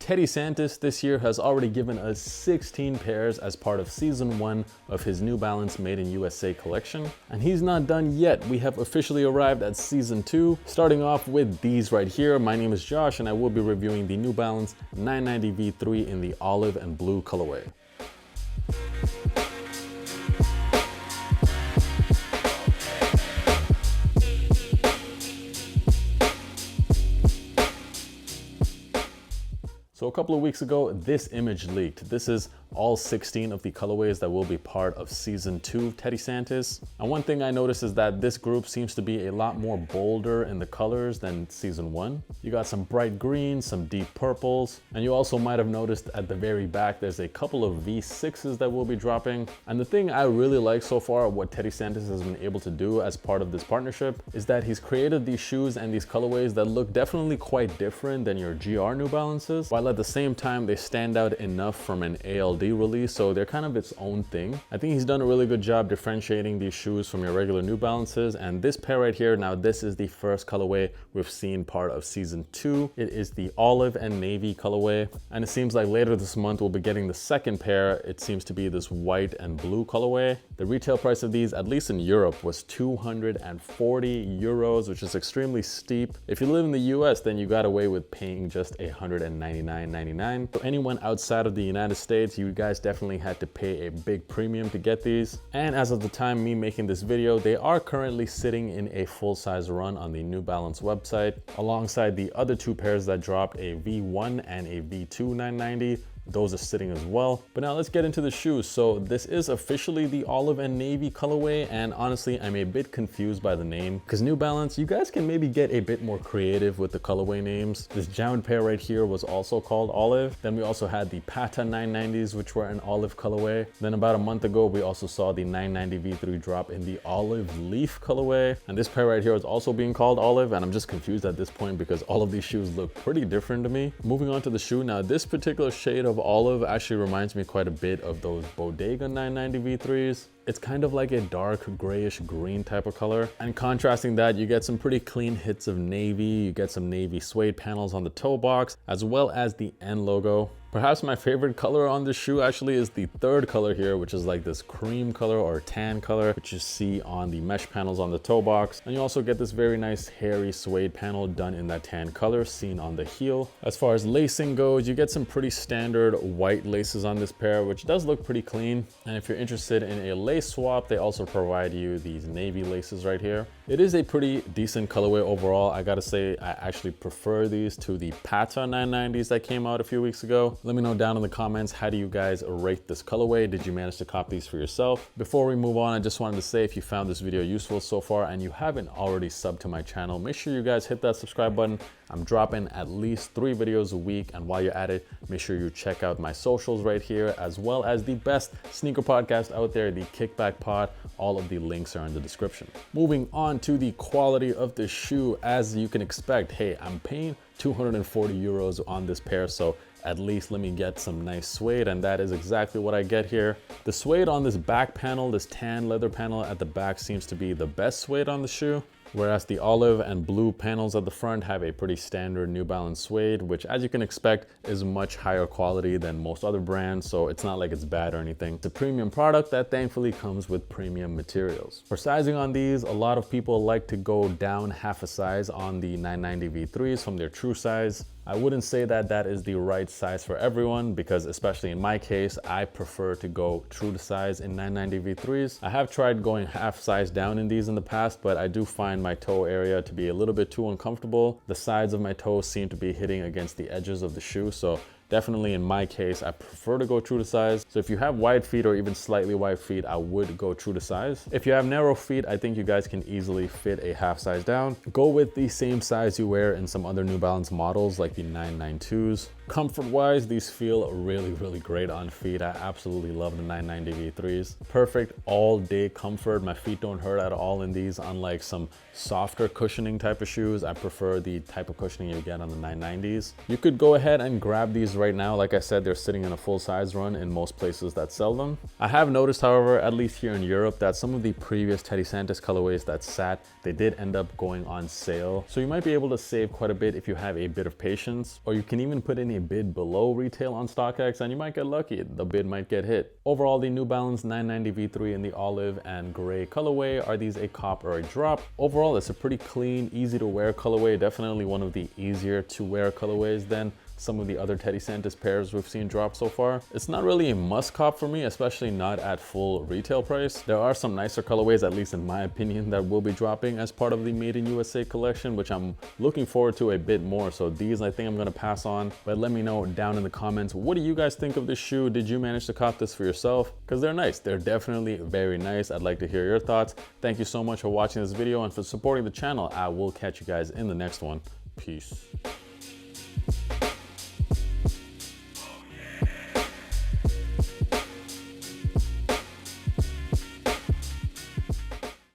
Teddy Santis this year has already given us 16 pairs as part of season 1 of his New Balance Made in USA collection. And he's not done yet. We have officially arrived at season 2, starting off with these right here. My name is Josh and I will be reviewing the New Balance 990 V3 in the olive and blue colorway. So a couple of weeks ago, this image leaked. This is all 16 of the colorways that will be part of season 2 of Teddy Santis. And one thing I noticed is that this group seems to be a lot more bolder in the colors than season 1. You got some bright greens, some deep purples, and you also might have noticed at the very back there's a couple of V6s that will be dropping. And the thing I really like so far, what Teddy Santis has been able to do as part of this partnership, is that he's created these shoes and these colorways that look definitely quite different than your GR New Balances, while at the same time they stand out enough from an ALD release, so they're kind of its own thing. I think he's done a really good job differentiating these shoes from your regular New Balances. And this pair right here, now this is the first colorway we've seen part of season 2. It is the olive and navy colorway, and it seems like later this month we'll be getting the second pair. It seems to be this white and blue colorway. The retail price of these, at least in Europe, was 240 euros, which is extremely steep. If you live in the US, then you got away with paying just $199.99. For anyone outside of the United States, you guys definitely had to pay a big premium to get these. And as of the time me making this video, they are currently sitting in a full-size run on the New Balance website, alongside the other two pairs that dropped, a V1 and a V2 990. Those are sitting as well. But now let's get into the shoes. So this is officially the olive and navy colorway, and honestly I'm a bit confused by the name, because New Balance, you guys can maybe get a bit more creative with the colorway names. This Jound pair right here was also called olive. Then we also had the Pata 990s, which were an olive colorway. Then about a month ago we also saw the 990 V3 drop in the olive leaf colorway, and this pair right here is also being called olive, and I'm just confused at this point because all of these shoes look pretty different to me. Moving on to the shoe, now this particular shade of olive actually reminds me quite a bit of those Bodega 990 V3s. It's kind of like a dark grayish green type of color. And contrasting that, you get some pretty clean hits of navy. You get some navy suede panels on the toe box, as well as the N logo. Perhaps my favorite color on this shoe actually is the third color here, which is like this cream color or tan color, which you see on the mesh panels on the toe box. And you also get this very nice hairy suede panel done in that tan color seen on the heel. As far as lacing goes, you get some pretty standard white laces on this pair, which does look pretty clean. And if you're interested in a lace swap, they also provide you these navy laces right here. It is a pretty decent colorway overall. I gotta say, I actually prefer these to the Pata 990s that came out a few weeks ago. Let me know down in the comments, how do you guys rate this colorway? Did you manage to cop these for yourself? Before we move on, I just wanted to say, if you found this video useful so far and you haven't already subbed to my channel, make sure you guys hit that subscribe button. I'm dropping at least 3 videos a week, and while you're at it, make sure you check out my socials right here, as well as the best sneaker podcast out there, the Kickback Pod. All of the links are in the description. Moving on to the quality of the shoe, as you can expect, hey, I'm paying 240 euros on this pair, so at least let me get some nice suede, and that is exactly what I get here. The suede on this back panel, this tan leather panel at the back, seems to be the best suede on the shoe, whereas the olive and blue panels at the front have a pretty standard New Balance suede, which, as you can expect, is much higher quality than most other brands, so it's not like it's bad or anything. It's a premium product that thankfully comes with premium materials. For sizing on these, a lot of people like to go down half a size on the 990 V3s from their true size. I wouldn't say that that is the right size for everyone, because especially in my case, I prefer to go true to size in 990 V3s. I have tried going half size down in these in the past, but I do find my toe area to be a little bit too uncomfortable. The sides of my toes seem to be hitting against the edges of the shoe, so definitely in my case, I prefer to go true to size. So if you have wide feet or even slightly wide feet, I would go true to size. If you have narrow feet, I think you guys can easily fit a half size down. Go with the same size you wear in some other New Balance models like the 992s. Comfort wise, these feel really great on feet. I absolutely love the 990 V3s. Perfect all day comfort. My feet don't hurt at all in these, unlike some softer cushioning type of shoes. I prefer the type of cushioning you get on the 990s. You could go ahead and grab these right now. Like I said, they're sitting in a full size run in most places that sell them. I have noticed, however, at least here in Europe, that some of the previous Teddy Santis colorways that sat, they did end up going on sale. So you might be able to save quite a bit if you have a bit of patience, or you can even put in any bid below retail on StockX and you might get lucky. The bid might get hit. Overall, the New Balance 990 V3 in the olive and gray colorway. Are these a cop or a drop? Overall, it's a pretty clean, easy to wear colorway. Definitely one of the easier to wear colorways than some of the other Teddy Santis pairs we've seen drop so far. It's not really a must cop for me, especially not at full retail price. There are some nicer colorways, at least in my opinion, that will be dropping as part of the Made in USA collection, which I'm looking forward to a bit more. So these I think I'm gonna pass on, but let me know down in the comments, what do you guys think of this shoe? Did you manage to cop this for yourself? Because they're nice, they're definitely very nice. I'd like to hear your thoughts. Thank you so much for watching this video and for supporting the channel. I will catch you guys in the next one. Peace.